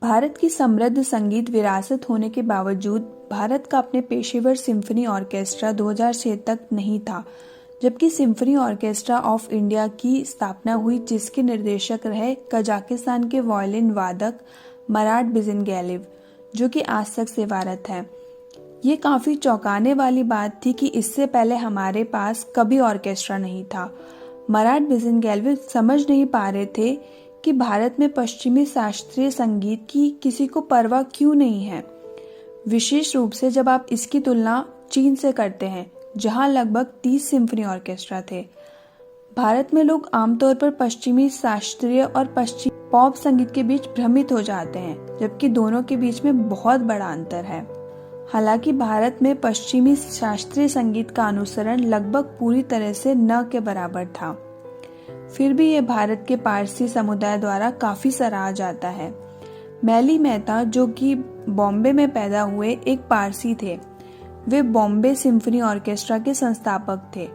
भारत की समृद्ध संगीत विरासत होने के बावजूद भारत का अपने पेशेवर सिम्फनी ऑर्केस्ट्रा 2006 तक नहीं था, जबकि सिम्फनी ऑर्केस्ट्रा ऑफ इंडिया की स्थापना हुई, जिसके निर्देशक रहे कजाकिस्तान के वायलिन वादक मराट बिजिनगैलिव, जो कि आज तक सेवारत है। ये काफ़ी चौंकाने वाली बात थी कि इससे पहले हमारे पास कभी ऑर्केस्ट्रा नहीं था। मराट बिजिनगैलिव समझ नहीं पा रहे थे कि भारत में पश्चिमी शास्त्रीय संगीत की किसी को परवाह क्यों नहीं है, विशेष रूप से जब आप इसकी तुलना चीन से करते हैं, जहां लगभग 30 सिम्फनी ऑर्केस्ट्रा थे। भारत में लोग आमतौर पर पश्चिमी शास्त्रीय और पश्चिमी पॉप संगीत के बीच भ्रमित हो जाते हैं, जबकि दोनों के बीच में बहुत बड़ा अंतर है। हालांकि भारत में पश्चिमी शास्त्रीय संगीत का अनुसरण लगभग पूरी तरह से न के बराबर था, फिर भी ये भारत के पारसी समुदाय द्वारा काफी सराहा जाता है। मैली मेहता, जो कि बॉम्बे में पैदा हुए एक पारसी थे, वे बॉम्बे सिम्फनी ऑर्केस्ट्रा के संस्थापक थे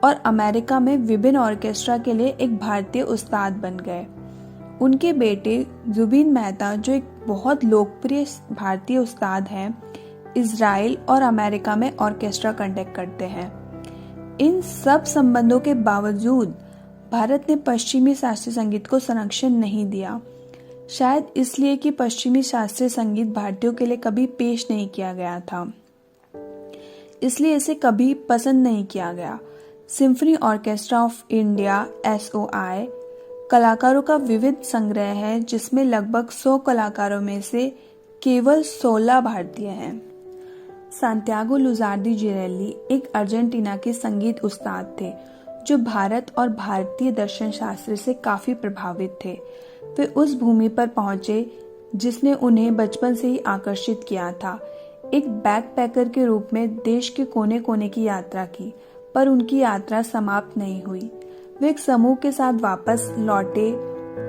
और अमेरिका में विभिन्न ऑर्केस्ट्रा के लिए एक भारतीय उस्ताद बन गए। उनके बेटे जुबिन मेहता, जो एक बहुत लोकप्रिय भारतीय उस्ताद हैं, इजराइल और अमेरिका में ऑर्केस्ट्रा कंडक्ट करते हैं। इन सब संबंधों के बावजूद भारत ने पश्चिमी शास्त्रीय संगीत को संरक्षण नहीं दिया, शायद इसलिए कि पश्चिमी शास्त्रीय संगीत भारतीयों के लिए कभी पेश नहीं किया गया था, इसलिए इसे कभी पसंद नहीं किया गया। Symphony orchestra of India SOI कलाकारों का विविध संग्रह है, जिसमें लगभग 100 कलाकारों में से केवल 16 भारतीय हैं। सांतियागो लुजार्दी जिरेली एक अर्जेंटीना के संगीत उस्ताद थे, जो भारत और भारतीय दर्शन शास्त्र से काफी प्रभावित थे। वे उस भूमि पर पहुंचे जिसने उन्हें बचपन से ही आकर्षित किया था। एक बैकपैकर के रूप में देश के कोने कोने की यात्रा की, पर उनकी यात्रा समाप्त नहीं हुई। वे एक समूह के साथ वापस लौटे,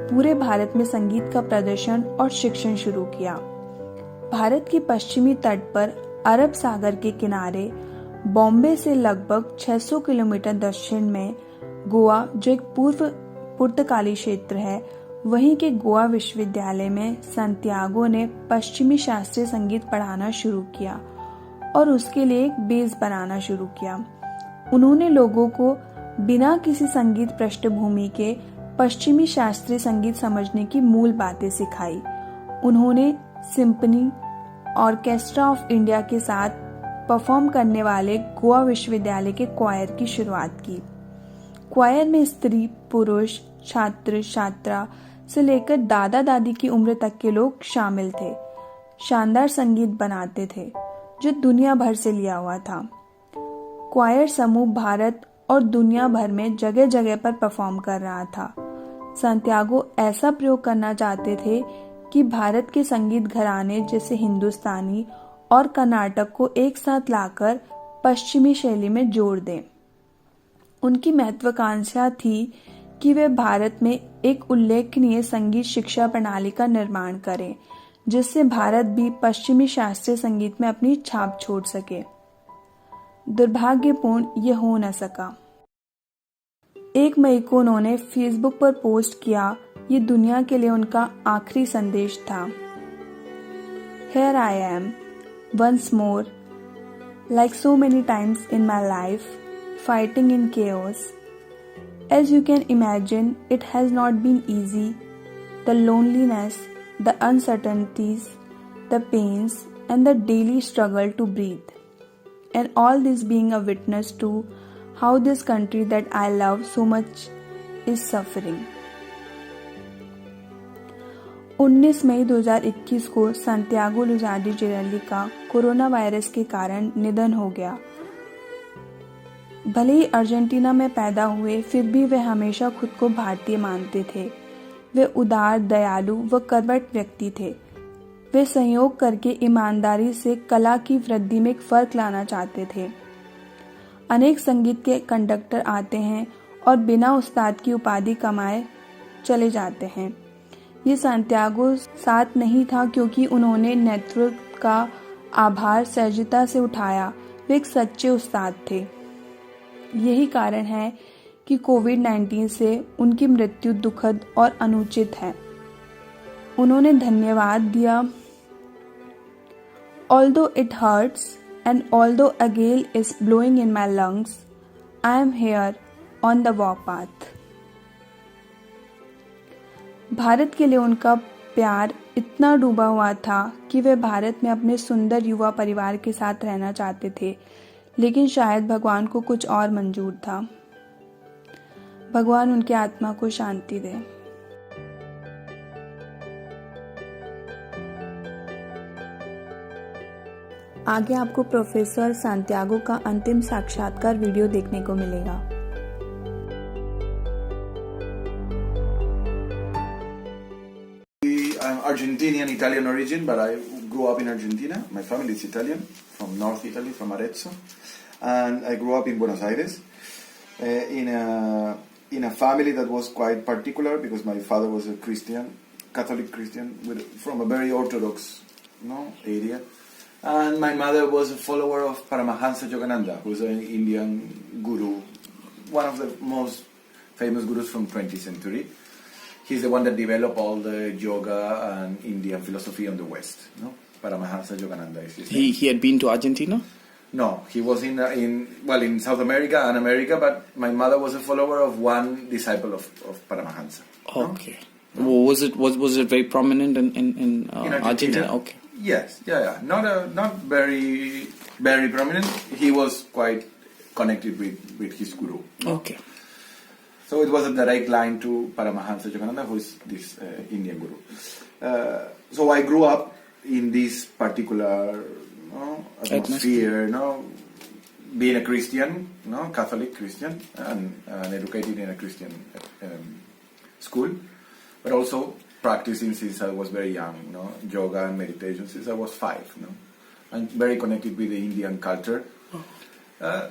पूरे भारत में संगीत का प्रदर्शन और शिक्षण शुरू किया। भारत के पश्चिमी तट पर अरब सागर के किनारे बॉम्बे से लगभग 600 किलोमीटर दक्षिण में गोवा, जो एक पूर्व पुर्तगाली क्षेत्र है, वहीं के गोवा विश्वविद्यालय में सांतियागो ने पश्चिमी शास्त्रीय संगीत पढ़ाना शुरू किया और उसके लिए एक बेस बनाना शुरू किया। उन्होंने लोगों को बिना किसी संगीत पृष्ठभूमि के पश्चिमी शास्त्रीय संगीत समझने की मूल बातें सिखाई। उन्होंने सिम्फनी ऑर्केस्ट्रा ऑफ इंडिया के साथ परफॉर्म करने वाले गोवा विश्वविद्यालय के क्वायर की शुरुआत की। क्वायर में स्त्री, पुरुष, छात्र, छात्रा से लेकर दादा दादी की उम्र तक के लोग शामिल थे। शानदार संगीत बनाते थे जो दुनिया भर से लिया हुआ था। क्वायर समूह भारत और दुनिया भर में जगह जगह पर परफॉर्म कर रहा था। सांतियागो ऐसा प्रयोग करना चाहते थे कि भारत के संगीत घराने जैसे हिंदुस्तानी और कर्नाटक को एक साथ लाकर पश्चिमी शैली में जोड़ दें। उनकी महत्वाकांक्षा थी कि वे भारत में एक उल्लेखनीय संगीत शिक्षा प्रणाली का निर्माण करें, जिससे भारत भी पश्चिमी शास्त्रीय संगीत में अपनी छाप छोड़ सके। दुर्भाग्यपूर्ण ये हो न सका। 1 मई को उन्होंने फेसबुक पर पोस्ट किया, ये दुनिया के लिए उनका आखिरी संदेश था। Here I am, once more, like so many times in my life, fighting in chaos. As you can imagine, it has not been easy. The loneliness, the uncertainties, the pains, and the daily struggle to breathe. And all this being a witness to how this country that I love so much is suffering. 19 मई 2021 को Santiago लुजार्दी जिरेली का corona virus के कारण निधन हो गया। भले ही Argentina में पैदा हुए, फिर भी वे हमेशा खुद को भारतीय मानते थे। वे उदार, दयालु व कर्मठ व्यक्ति थे। वे सहयोग करके ईमानदारी से कला की वृद्धि में एक फर्क लाना चाहते थे। अनेक संगीत के कंडक्टर आते हैं और बिना उस्ताद की उपाधि कमाए चले जाते हैं। ये सांतियागो साथ नहीं था क्योंकि उन्होंने नेतृत्व का आभार सहजता से उठाया। वे एक सच्चे उस्ताद थे। यही कारण है कि कोविड-19 से उनकी मृत्यु दुखद और अनुचित है। उन्होंने धन्यवाद दिया। Although it hurts and although a gale is blowing in my lungs, I am here on the warpath. Bharat के लिए उनका प्यार इतना डूबा हुआ था कि वे भारत में अपने सुंदर युवा परिवार के साथ रहना चाहते थे, लेकिन शायद भगवान को कुछ और मंजूर था। भगवान उनकी आत्मा को शांति दे। आगे आपको प्रोफेसर सांतियागो का अंतिम साक्षात्कार वीडियो देखने को मिलेगा। I'm Argentinian Italian origin, but I grew up in Argentina. My family is Italian, from North Italy, from Arezzo, and I grew up in Buenos Aires in a family that was quite particular because my father was a Christian, Catholic Christian, from a very Orthodox, area. And my mother was a follower of Paramahansa Yogananda, who is an Indian guru, one of the most famous gurus from 20th century. He's the one that developed all the yoga and Indian philosophy on the West. Paramahansa Yogananda is his name. He had been to Argentina? No, he was in South America and America, but my mother was a follower of one disciple of Paramahansa. Okay. No? Was it very prominent in Argentina? Okay. Yes, yeah. Not very prominent. He was quite connected with his guru. Okay. So it was a direct line to Paramahansa Yogananda, who is this Indian guru. So I grew up in this particular atmosphere, being a Christian, Catholic Christian, and educated in a Christian school, but also practicing since I was very young, yoga and meditation since I was 5, and very connected with the Indian culture.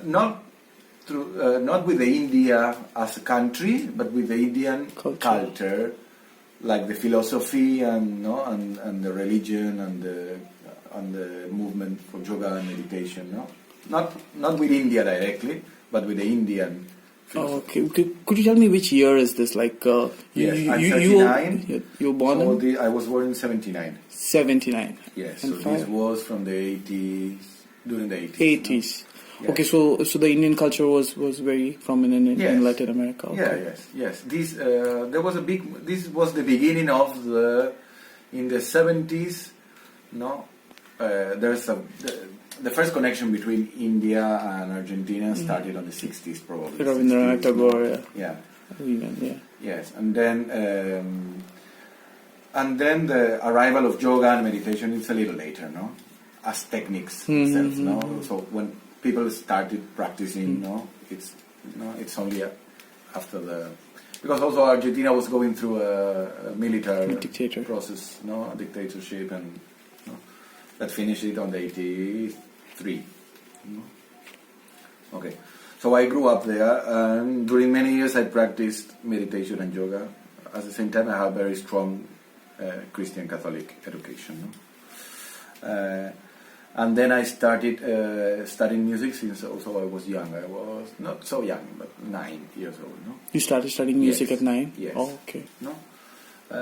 Not with the India as a country, but with the Indian culture, like the philosophy and the religion and the movement for yoga and meditation. Not with India directly, but with the Indian philosophy. Okay. Could you tell me which year is this? Like yes, I'm 39. You were born in? I was born in 79. 79. Yes, so this was from the 80s, during the 80s. 80s. Yes. Okay, so the Indian culture was very prominent in Latin America. Okay. Yes. This was the beginning of in the 70s. There's the first connection between India and Argentina started on the 60s probably. Rabindranath Tagore. Yeah. Yeah. Yes, and then the arrival of yoga and meditation is a little later, as techniques themselves, So when people started practicing, it's only after because also Argentina was going through a military process, a dictatorship, and that finished it on the 83. Okay, so I grew up there, and during many years I practiced meditation and yoga. At the same time, I had very strong Christian Catholic education. And then I started studying music since also I was young. I was not so young, but 9 years old. You started studying music at 9? Yes. Oh, okay.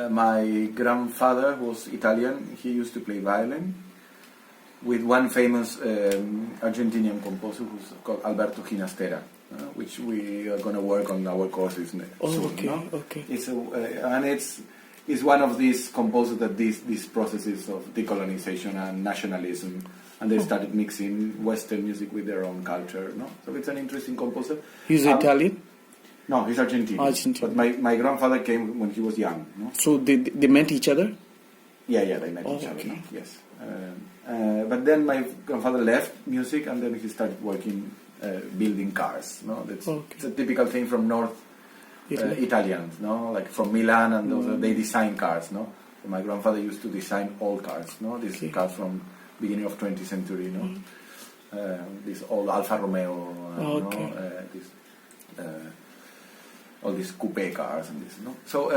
My grandfather was Italian. He used to play violin with one famous Argentinian composer who's called Alberto Ginastera, which we are going to work on our courses soon. Okay. It's one of these composers that these processes of decolonization and nationalism, and they started mixing Western music with their own culture. So it's an interesting composer. He's Italian? No, he's Argentinian. But my grandfather came when he was young. So they met each other? Yeah, they met each other. Yes. But then my grandfather left music, and then he started working, building cars. It's a typical thing from North Italians, like from Milan, and those, they design cars. So my grandfather used to design all cars. These cars from beginning of 20th century. This old Alfa Romeo. All these coupe cars and this. So.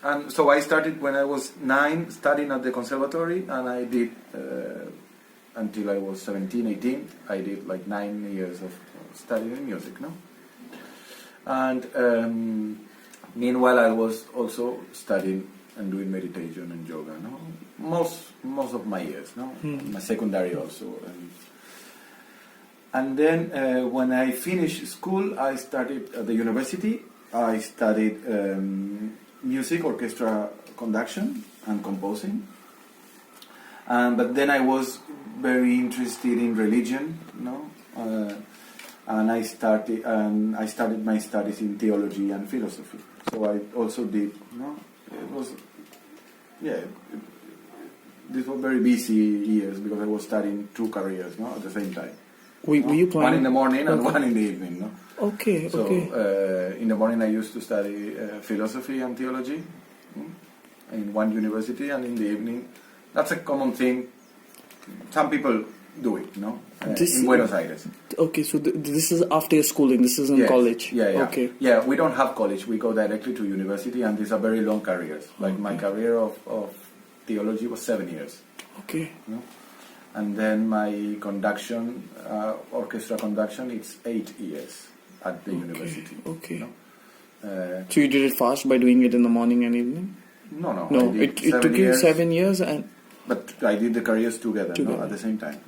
And so I started when I was 9 studying at the conservatory, and I did until I was 17, 18. I did like 9 years of studying music, And meanwhile I was also studying and doing meditation and yoga. No, most of my years. No, my secondary also. And then when I finished school, I started at the university. I studied music, orchestra conduction, and composing. But then I was very interested in religion, and I started my studies in theology and philosophy. So I also did, it was, these were very busy years because I was studying 2 careers, at the same time. Were you planning? One in the morning and one in the evening, Okay, so, okay. In the morning I used to study philosophy and theology in one university, and in the evening, that's a common thing. Some people do it, in Buenos Aires. Okay, so this is after your schooling, this is in college? Yeah. Okay. Yeah, we don't have college, we go directly to university, and these are very long careers. Like my career of theology was 7 years. Okay. And then my conduction, orchestra conduction, it's 8 years at the university. Okay. So you did it fast by doing it in the morning and evening? No. It took you 7 years, but I did the careers together. At the same time.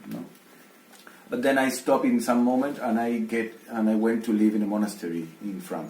But then I stopped in some moment, and I went to live in a monastery in France.